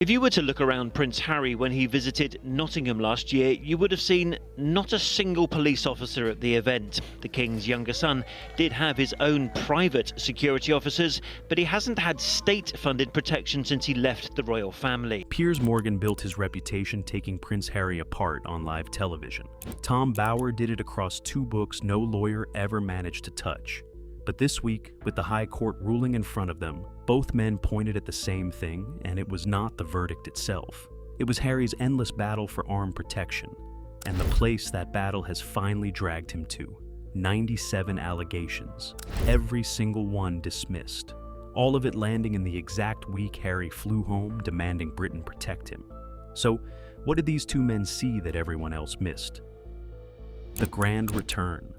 If you were to look around Prince Harry when he visited Nottingham last year, you would have seen not a single police officer at the event. The King's younger son did have his own private security officers, but he hasn't had state-funded protection since he left the royal family. Piers Morgan built his reputation taking Prince Harry apart on live television. Tom Bower did it across 2 books no lawyer ever managed to touch. But this week, with the High Court ruling in front of them, both men pointed at the same thing, and it was not the verdict itself. It was Harry's endless battle for armed protection, and the place that battle has finally dragged him to. 97 allegations, every single one dismissed. All of it landing in the exact week Harry flew home, demanding Britain protect him. So, what did these 2 men see that everyone else missed? The grand return.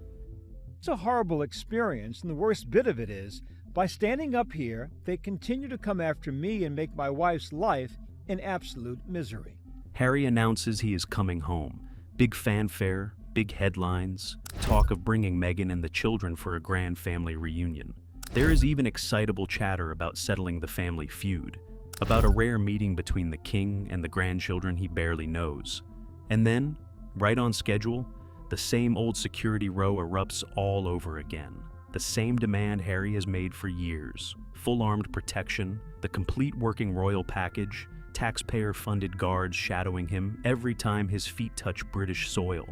It's a horrible experience, and the worst bit of it is, by standing up here, they continue to come after me and make my wife's life an absolute misery. Harry announces he is coming home. Big fanfare, big headlines, talk of bringing Meghan and the children for a grand family reunion. There is even excitable chatter about settling the family feud, about a rare meeting between the king and the grandchildren he barely knows. And then, right on schedule, the same old security row erupts all over again. The same demand Harry has made for years. Full armed protection, the complete working royal package, taxpayer-funded guards shadowing him every time his feet touch British soil.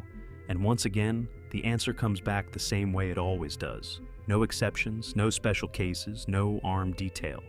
And once again, the answer comes back the same way it always does. No exceptions, no special cases, no armed detail.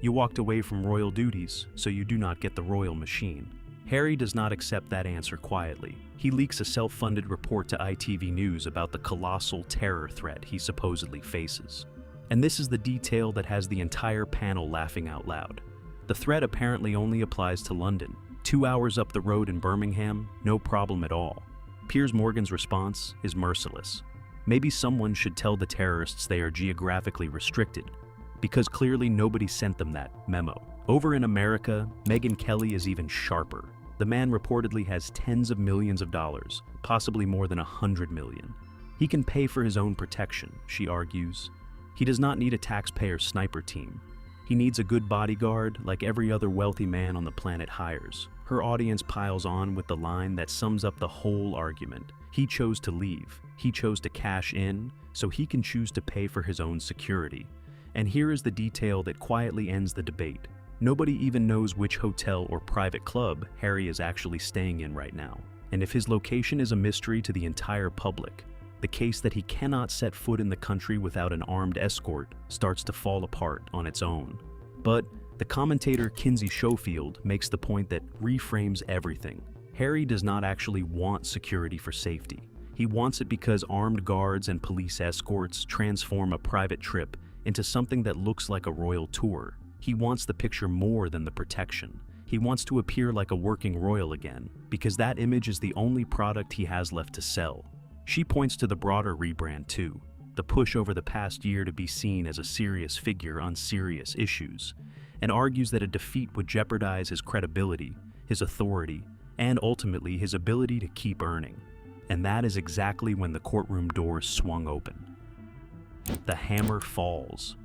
You walked away from royal duties, so you do not get the royal machine. Harry does not accept that answer quietly. He leaks a self-funded report to ITV News about the colossal terror threat he supposedly faces. And this is the detail that has the entire panel laughing out loud. The threat apparently only applies to London. 2 hours up the road in Birmingham, no problem at all. Piers Morgan's response is merciless. Maybe someone should tell the terrorists they are geographically restricted, because clearly nobody sent them that memo. Over in America, Megyn Kelly is even sharper. The man reportedly has tens of millions of dollars, possibly more than 100 million. He can pay for his own protection, she argues. He does not need a taxpayer sniper team. He needs a good bodyguard like every other wealthy man on the planet hires. Her audience piles on with the line that sums up the whole argument. He chose to leave. He chose to cash in, so he can choose to pay for his own security. And here is the detail that quietly ends the debate. Nobody even knows which hotel or private club Harry is actually staying in right now. And if his location is a mystery to the entire public, the case that he cannot set foot in the country without an armed escort starts to fall apart on its own. But the commentator Kinsey Schofield makes the point that reframes everything. Harry does not actually want security for safety. He wants it because armed guards and police escorts transform a private trip into something that looks like a royal tour. He wants the picture more than the protection. He wants to appear like a working royal again, because that image is the only product he has left to sell. She points to the broader rebrand too, the push over the past year to be seen as a serious figure on serious issues, and argues that a defeat would jeopardize his credibility, his authority, and ultimately his ability to keep earning. And that is exactly when the courtroom doors swung open. The hammer falls.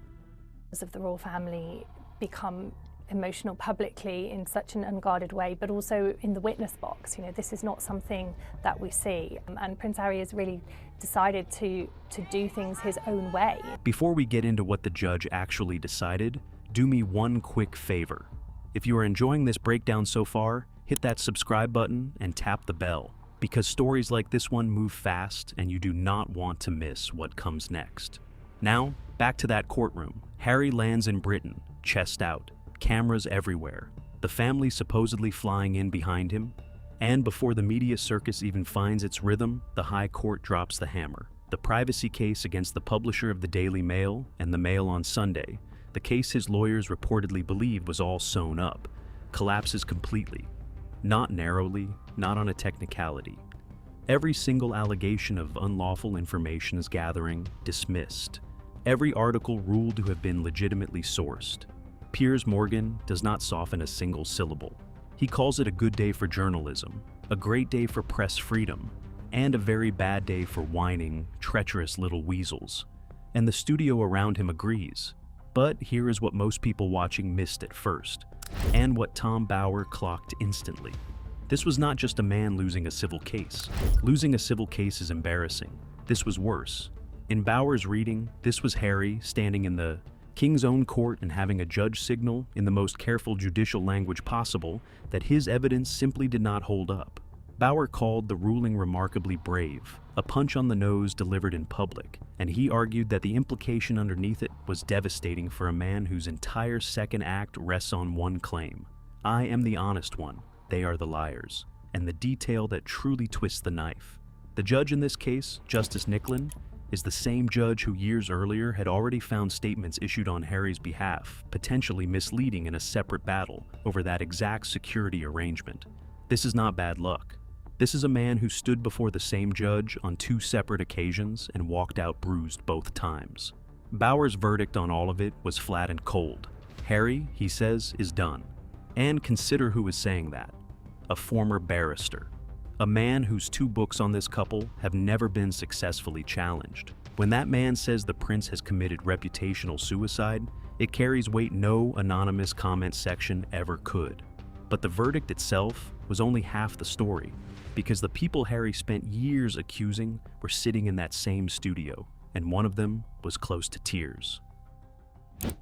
Of the royal family become emotional publicly in such an unguarded way, but also in the witness box. You know, this is not something that we see. And Prince Harry has really decided to do things his own way. Before we get into what the judge actually decided, do me one quick favor. If you are enjoying this breakdown so far, hit that subscribe button and tap the bell, because stories like this one move fast and you do not want to miss what comes next. Now, back to that courtroom. Harry lands in Britain, chest out, cameras everywhere, the family supposedly flying in behind him, and before the media circus even finds its rhythm, the High Court drops the hammer. The privacy case against the publisher of the Daily Mail and the Mail on Sunday, the case his lawyers reportedly believed was all sewn up, collapses completely. Not narrowly, not on a technicality. Every single allegation of unlawful information is gathering, dismissed. Every article ruled to have been legitimately sourced. Piers Morgan does not soften a single syllable. He calls it a good day for journalism, a great day for press freedom, and a very bad day for whining, treacherous little weasels. And the studio around him agrees. But here is what most people watching missed at first. and what Tom Bower clocked instantly. This was not just a man losing a civil case. Losing a civil case is embarrassing. This was worse. In Bower's reading, this was Harry standing in the King's own court and having a judge signal, in the most careful judicial language possible, that his evidence simply did not hold up. Bower called the ruling remarkably brave, a punch on the nose delivered in public, and he argued that the implication underneath it was devastating for a man whose entire second act rests on one claim: I am the honest one, they are the liars, and the detail that truly twists the knife. The judge in this case, Justice Nicklin, is the same judge who years earlier had already found statements issued on Harry's behalf potentially misleading in a separate battle over that exact security arrangement. This is not bad luck. This is a man who stood before the same judge on 2 separate occasions and walked out bruised both times. Bower's verdict on all of it was flat and cold. Harry, he says, is done. And consider who is saying that. A former barrister. A man whose 2 books on this couple have never been successfully challenged. When that man says the prince has committed reputational suicide, it carries weight no anonymous comment section ever could. But the verdict itself was only half the story, because the people Harry spent years accusing were sitting in that same studio, and one of them was close to tears.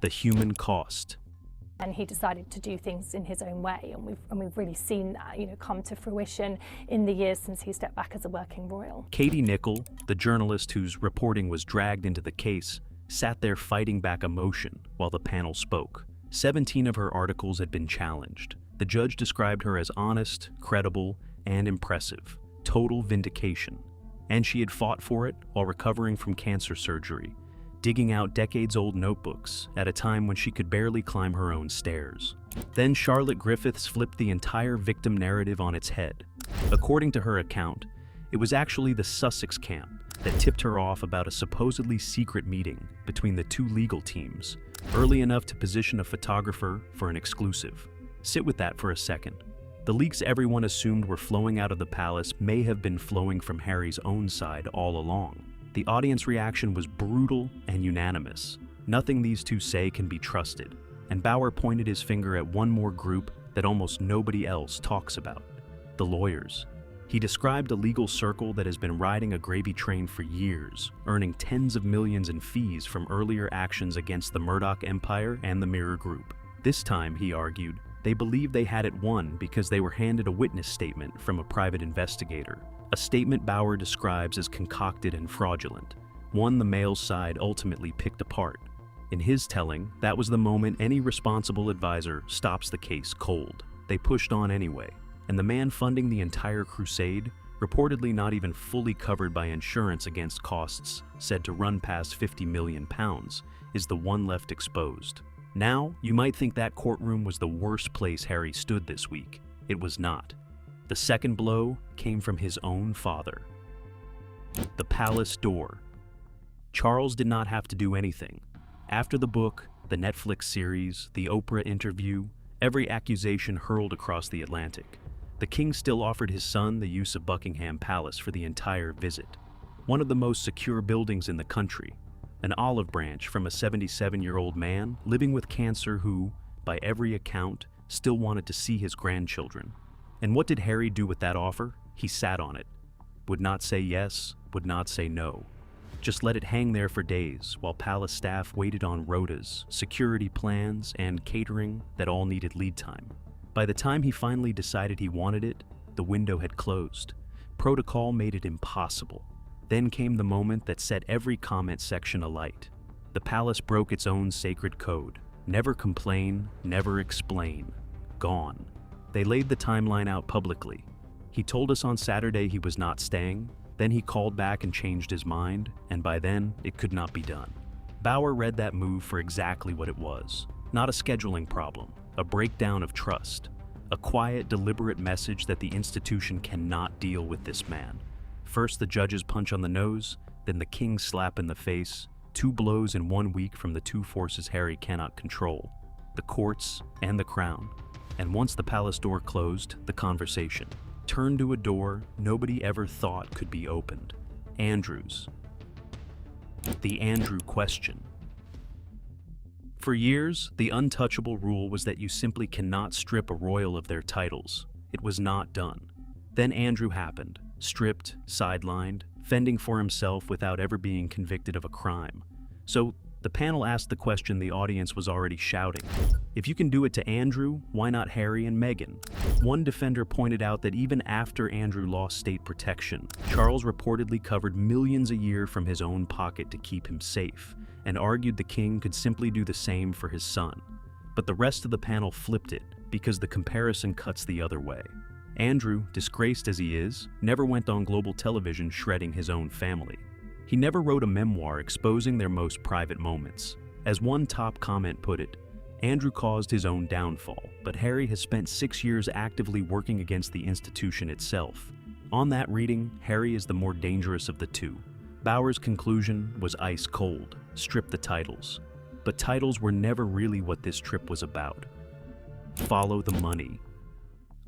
The human cost. And he decided to do things in his own way, and we've really seen that, come to fruition in the years since he stepped back as a working royal. Katie Nicholl, the journalist whose reporting was dragged into the case, sat there fighting back emotion while the panel spoke. 17 of her articles had been challenged. The judge described her as honest, credible, and impressive. Total vindication. And she had fought for it while recovering from cancer surgery, digging out decades-old notebooks at a time when she could barely climb her own stairs. Then Charlotte Griffiths flipped the entire victim narrative on its head. According to her account, it was actually the Sussex camp that tipped her off about a supposedly secret meeting between the 2 legal teams, early enough to position a photographer for an exclusive. Sit with that for a second. The leaks everyone assumed were flowing out of the palace may have been flowing from Harry's own side all along. The audience reaction was brutal and unanimous. Nothing these 2 say can be trusted, and Bower pointed his finger at one more group that almost nobody else talks about: the lawyers. He described a legal circle that has been riding a gravy train for years, earning tens of millions in fees from earlier actions against the Murdoch Empire and the Mirror Group. This time, he argued, they believed they had it won because they were handed a witness statement from a private investigator. A statement Bower describes as concocted and fraudulent, one the male side ultimately picked apart. In his telling, that was the moment any responsible advisor stops the case cold. They pushed on anyway, and the man funding the entire crusade, reportedly not even fully covered by insurance against costs said to run past £50 million, is the one left exposed. Now, you might think that courtroom was the worst place Harry stood this week. It was not. The second blow came from his own father. The palace door. Charles did not have to do anything. After the book, the Netflix series, the Oprah interview, every accusation hurled across the Atlantic, the king still offered his son the use of Buckingham Palace for the entire visit. One of the most secure buildings in the country, an olive branch from a 77-year-old man living with cancer who, by every account, still wanted to see his grandchildren. And what did Harry do with that offer? He sat on it. Would not say yes, would not say no. Just let it hang there for days while palace staff waited on rotas, security plans, and catering that all needed lead time. By the time he finally decided he wanted it, the window had closed. Protocol made it impossible. Then came the moment that set every comment section alight. The palace broke its own sacred code. Never complain, never explain. Gone. They laid the timeline out publicly. He told us on Saturday he was not staying, then he called back and changed his mind, and by then, it could not be done. Bower read that move for exactly what it was. Not a scheduling problem, a breakdown of trust, a quiet, deliberate message that the institution cannot deal with this man. First the judge's punch on the nose, then the king's slap in the face, 2 blows in 1 week from the 2 forces Harry cannot control, the courts and the crown. And once the palace door closed, the conversation turned to a door nobody ever thought could be opened. Andrew's. The Andrew question. For years, the untouchable rule was that you simply cannot strip a royal of their titles. It was not done. Then Andrew happened, stripped, sidelined, fending for himself without ever being convicted of a crime. So the panel asked the question the audience was already shouting. If you can do it to Andrew, why not Harry and Meghan? One defender pointed out that even after Andrew lost state protection, Charles reportedly covered millions a year from his own pocket to keep him safe, and argued the king could simply do the same for his son. But the rest of the panel flipped it, because the comparison cuts the other way. Andrew, disgraced as he is, never went on global television shredding his own family. He never wrote a memoir exposing their most private moments. As one top comment put it, Andrew caused his own downfall, but Harry has spent 6 years actively working against the institution itself. On that reading, Harry is the more dangerous of the two. Bauer's conclusion was ice cold: strip the titles. But titles were never really what this trip was about. Follow the money.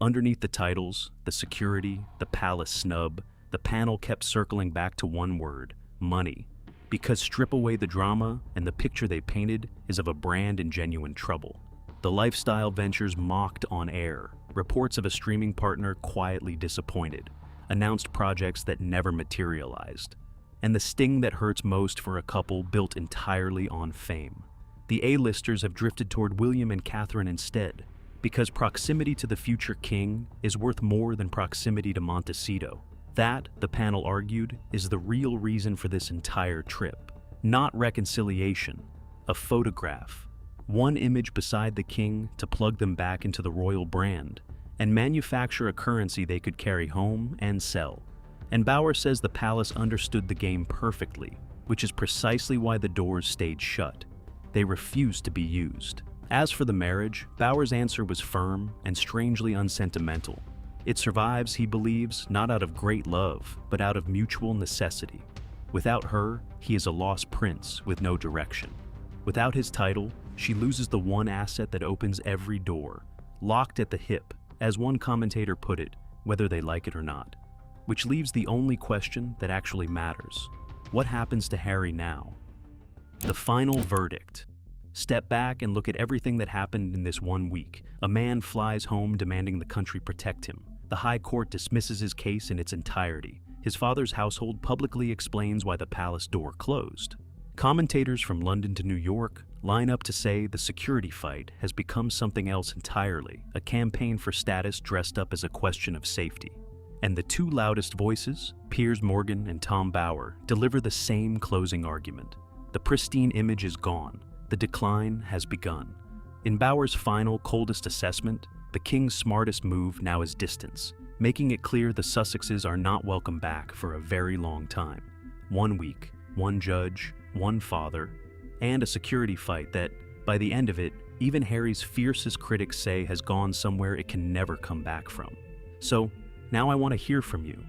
Underneath the titles, the security, the palace snub, the panel kept circling back to one word: money. Because strip away the drama, and the picture they painted is of a brand in genuine trouble. The lifestyle ventures mocked on air, reports of a streaming partner quietly disappointed, announced projects that never materialized, and the sting that hurts most for a couple built entirely on fame. The A-listers have drifted toward William and Catherine instead, because proximity to the future king is worth more than proximity to Montecito. That, the panel argued, is the real reason for this entire trip. Not reconciliation, a photograph. One image beside the king to plug them back into the royal brand, and manufacture a currency they could carry home and sell. And Bauer says the palace understood the game perfectly, which is precisely why the doors stayed shut. They refused to be used. As for the marriage, Bauer's answer was firm and strangely unsentimental. It survives, he believes, not out of great love, but out of mutual necessity. Without her, he is a lost prince with no direction. Without his title, she loses the one asset that opens every door, locked at the hip, as one commentator put it, whether they like it or not. Which leaves the only question that actually matters. What happens to Harry now? The final verdict. Step back and look at everything that happened in this 1 week. A man flies home demanding the country protect him. The High Court dismisses his case in its entirety. His father's household publicly explains why the palace door closed. Commentators from London to New York line up to say the security fight has become something else entirely, a campaign for status dressed up as a question of safety. And the two loudest voices, Piers Morgan and Tom Bauer, deliver the same closing argument. The pristine image is gone. The decline has begun. In Bauer's final, coldest assessment, the king's smartest move now is distance, making it clear the Sussexes are not welcome back for a very long time. 1 week, one judge, one father, and a security fight that, by the end of it, even Harry's fiercest critics say has gone somewhere it can never come back from. So, now I want to hear from you.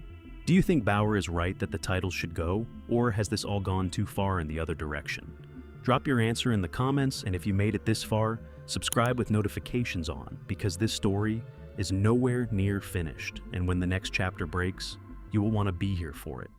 Do you think Bauer is right that the titles should go, or has this all gone too far in the other direction? Drop your answer in the comments, and if you made it this far, subscribe with notifications on, because this story is nowhere near finished, and when the next chapter breaks, you will want to be here for it.